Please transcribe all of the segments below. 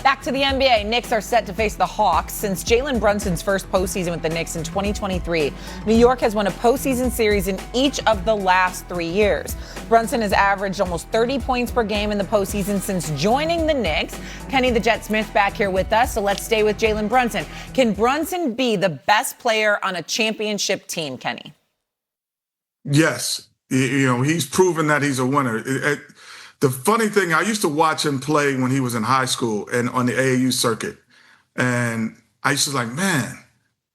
Back to the NBA. Knicks are set to face the Hawks. Since Jalen Brunson's first postseason with the Knicks in 2023, New York has won a postseason series in each of the last 3 years. Brunson has averaged almost 30 points per game in the postseason since joining the Knicks. Kenny the Jet Smith back here with us, so let's stay with Jalen Brunson. Can Brunson be the best player on a championship team, Kenny? Yes. He's proven that he's a winner. The funny thing, I used to watch him play when he was in high school and on the AAU circuit. And I used to be like, man,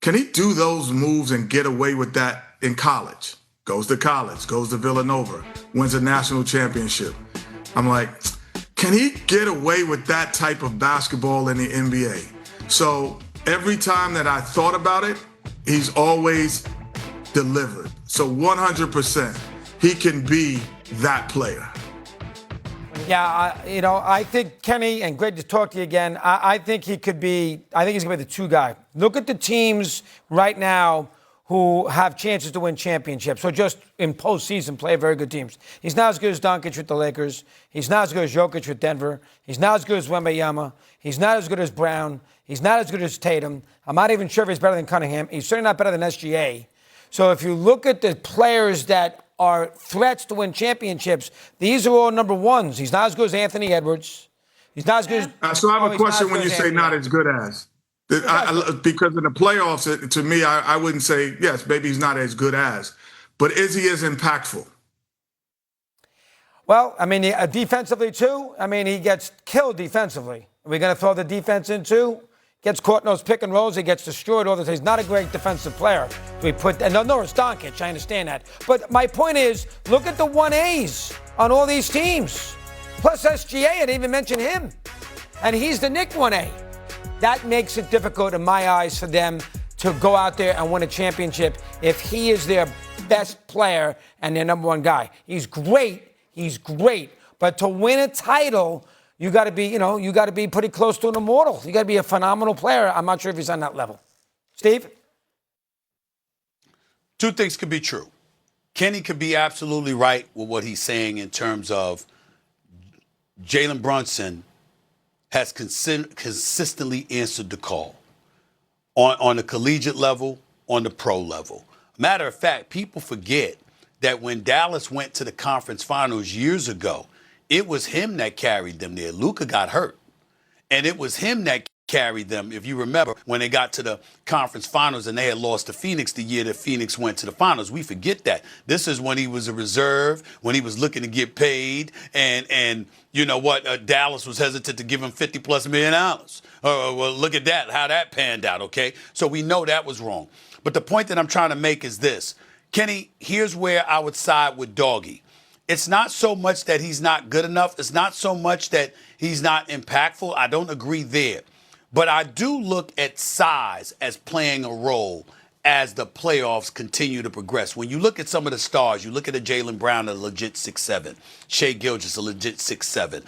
can he do those moves and get away with that in college? Goes to college, goes to Villanova, wins a national championship. I'm like, can he get away with that type of basketball in the NBA? So every time that I thought about it, he's always delivered. So 100%, he can be that player. Yeah, I think Kenny, and great to talk to you again. I think he's going to be the two guy. Look at the teams right now who have chances to win championships. So just in postseason play, very good teams. He's not as good as Doncic with the Lakers. He's not as good as Jokic with Denver. He's not as good as Wembanyama. He's not as good as Brown. He's not as good as Tatum. I'm not even sure if he's better than Cunningham. He's certainly not better than SGA. So if you look at the players that are threats to win championships, these are all number ones. He's not as good as Anthony Edwards. He's not as good as... So I have a question when you say not as good as. Because in the playoffs, to me, I wouldn't say, yes, maybe he's not as good as. But is he as impactful? Well, defensively, too. He gets killed defensively. Are we going to throw the defense in, too? Gets caught in those pick and rolls. He gets destroyed all the time. He's not a great defensive player. No, it's Doncic. I understand that. But my point is, look at the 1As on all these teams. Plus SGA, I didn't even mention him. And he's the Knick 1A. That makes it difficult in my eyes for them to go out there and win a championship if he is their best player and their number one guy. He's great. But to win a title, you got to be pretty close to an immortal. You got to be a phenomenal player. I'm not sure if he's on that level. Steve? Two things could be true. Kenny could be absolutely right with what he's saying in terms of Jalen Brunson has consistently answered the call on the collegiate level, on the pro level. Matter of fact, people forget that when Dallas went to the conference finals years ago, it was him that carried them there. Luka got hurt, and it was him that carried them, if you remember, when they got to the conference finals and they had lost to Phoenix the year that Phoenix went to the finals. We forget that. This is when he was a reserve, when he was looking to get paid, and you know what? Dallas was hesitant to give him $50+ million. Well, look at that, how that panned out, okay? So we know that was wrong. But the point that I'm trying to make is this. Kenny, here's where I would side with Doggy. It's not so much that he's not good enough. It's not so much that he's not impactful. I don't agree there. But I do look at size as playing a role as the playoffs continue to progress. When you look at some of the stars, you look at a Jaylen Brown, a legit 6'7", Shai Gilgeous, a legit 6'7",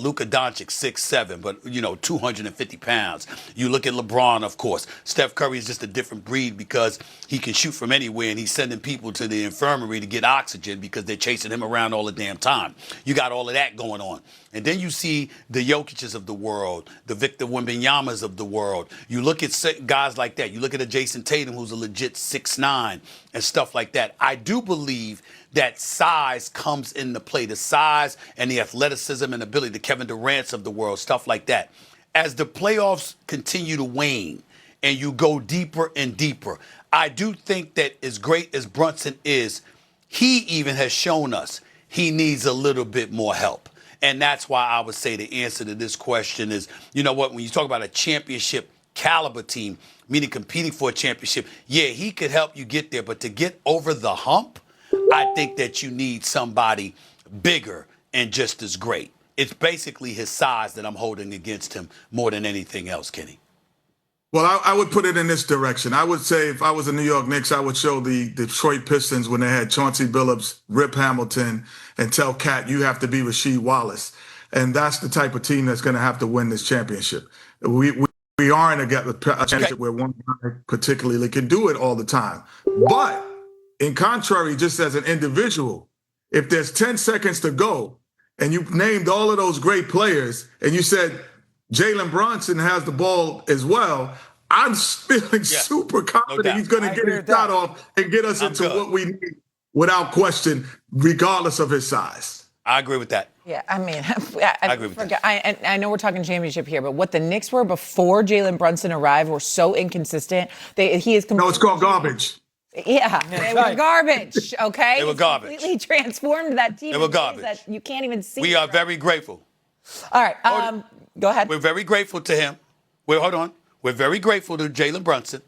Luka Doncic, 6'7", but, 250 pounds. You look at LeBron, of course. Steph Curry is just a different breed because he can shoot from anywhere, and he's sending people to the infirmary to get oxygen because they're chasing him around all the damn time. You got all of that going on. And then you see the Jokic's of the world, the Victor Wembanyama's of the world. You look at guys like that. You look at a Jason Tatum, who's a legit 6'9", and stuff like that. I do believe that size comes into play, the size and the athleticism and ability, the Kevin Durant's of the world, stuff like that. As the playoffs continue to wane and you go deeper and deeper, I do think that as great as Brunson is, he even has shown us he needs a little bit more help. And that's why I would say the answer to this question is, you know what, when you talk about a championship caliber team, meaning competing for a championship, yeah, he could help you get there. But to get over the hump, I think that you need somebody bigger and just as great. It's basically his size that I'm holding against him more than anything else, Kenny. Well, I would put it in this direction. I would say if I was the New York Knicks, I would show the Detroit Pistons when they had Chauncey Billups, Rip Hamilton, and tell Cat, you have to be Rasheed Wallace. And that's the type of team that's going to have to win this championship. We aren't a championship where one guy particularly can do it all the time. But in contrary, just as an individual, if there's 10 seconds to go and you named all of those great players and you said, Jalen Brunson has the ball as well, I'm feeling super confident doubt. he's going to get his shot off and get us into what we need without question, regardless of his size. I agree with that. Yeah, I mean, I agree with that. I know we're talking championship here, but what the Knicks were before Jalen Brunson arrived were so inconsistent. He is No, it's called garbage. Yeah, they were garbage. Okay, They were garbage. Completely transformed that team. They were garbage. That you can't even see. We are very grateful. All right, go ahead. We're very grateful to him. Hold on. We're very grateful to Jalen Brunson.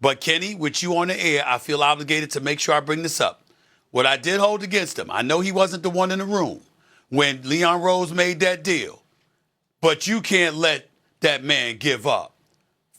But Kenny, with you on the air, I feel obligated to make sure I bring this up. What I did hold against him, I know he wasn't the one in the room when Leon Rose made that deal. But you can't let that man give up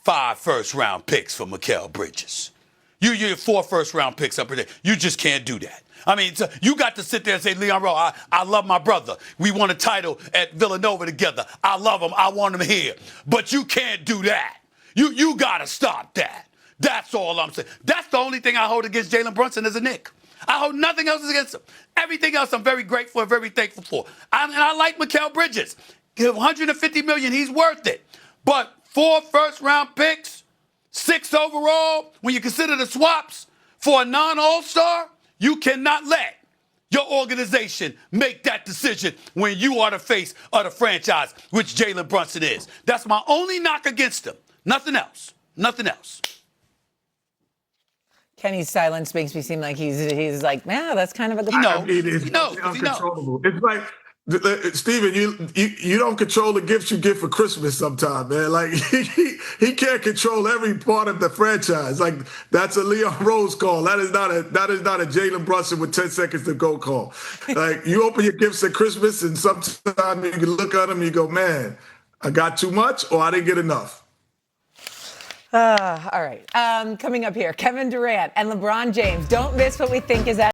5 first-round picks for Mikal Bridges. You 4 first-round picks up there. You just can't do that. I mean, so you got to sit there and say, Leon Rose, I love my brother. We won a title at Villanova together. I love him. I want him here. But you can't do that. You got to stop that. That's all I'm saying. That's the only thing I hold against Jalen Brunson as a Knick. I hold nothing else against him. Everything else I'm very grateful and very thankful for. And I like Mikal Bridges. $150 million, he's worth it. But 4 first-round picks, 6 overall, when you consider the swaps for a non-All-Star, you cannot let your organization make that decision when you are the face of the franchise, which Jalen Brunson is. That's my only knock against him. Nothing else. Nothing else. Kenny's silence makes me seem like he's like, yeah, that's kind of a good. It's uncontrollable. It's like, Steven, you don't control the gifts you get for Christmas sometimes, man. Like he can't control every part of the franchise. Like that's a Leon Rose call. That is not a Jalen Brunson with 10 seconds to go call. Like you open your gifts at Christmas and sometimes you can look at them and you go, man, I got too much or I didn't get enough. All right. Coming up here, Kevin Durant and LeBron James. Don't miss what we think is at